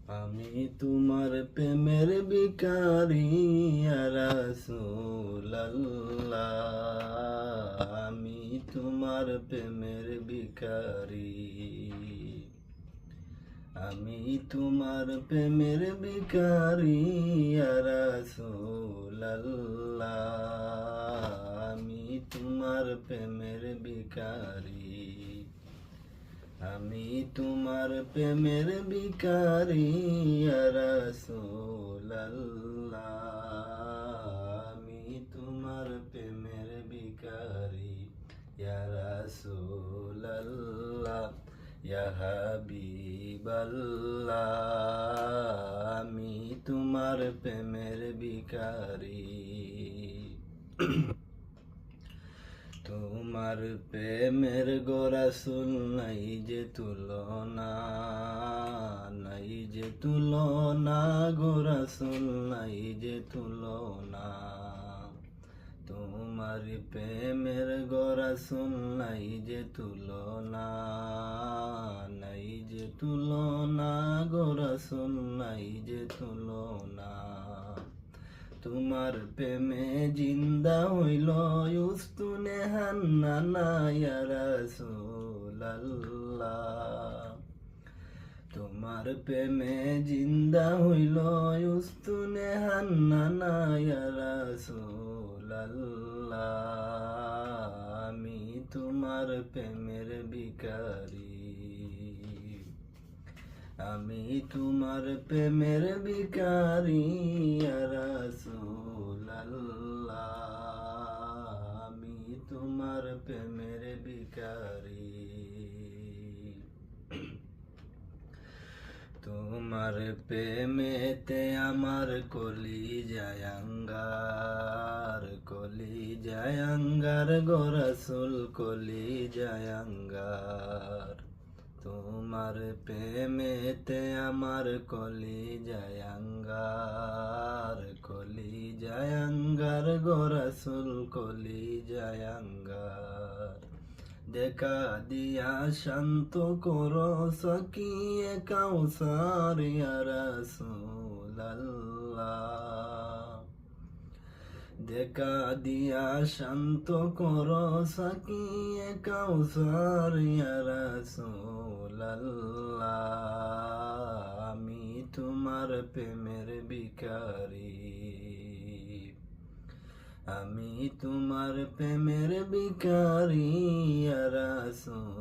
আমি তোমার প্রেমের ভিখারি ইয়া রাসূলুল্লাহ, আমি তোমার প্রেমের ভিখারি, আমি তোমার প্রেমের ভিখারি ইয়া রাসূলুল্লাহ, আমি তোমার প্রেমের ভিখারি, আমি তোমার প্রেমের ভিখারি ইয়া রাসূলুল্লাহ, আমি তোমার প্রেমের ভিখারি ইয়া রাসূলুল্লাহ, ইয়া হাবিবাল্লাহ, আমি তোমার প্রেমের ভিখারি। তোমার প্রেমের গোরাসুল নাই যে তুলনা, নাই যে তুলনা, গোরাসুল নাই যে তুলনা, তোমার প্রেমের গোরাসুল নাই যে তুলনা, নাই যে তুলনা, গোরাসুল নাই যে তুলনা, তোমার প্রেমে জিন্দা হইল উস্তুনে হান্নানা ইয়া রাসূলুল্লাহ, তোমার প্রেমে জিন্দা হইল উস্তুনে হান্নানা ইয়া রাসূলুল্লাহ, আমি তোমার প্রেমের ভিখারি, আমি তোমার প্রেমের ভিখারি ইয়া রাসূলুল্লাহ, আমি তোমার প্রেমের ভিখারি, তোমার প্রেমেতে আমার কলিজায় আঙ্গার, কলিজায় আঙ্গার গো রাসূল, কলিজায় আঙ্গার, তোমার প্রেমেতে আমার কলিজায় আঙ্গার, কলিজায় আঙ্গার গো রাসূল, কলিজায় আঙ্গার, দেখা দিয়া শান্ত করো সাকিয়ে কাউসার ইয়া রাসূলুল্লাহ, দেখা দিয়া শান্ত করো সাকিয়ে কাউসার ইয়া রাসূলুল্লাহ, আমি তোমার প্রেমের ভিখারি, আমি তোমার প্রেমের ভিখারি ইয়া রাসূলুল্লাহ।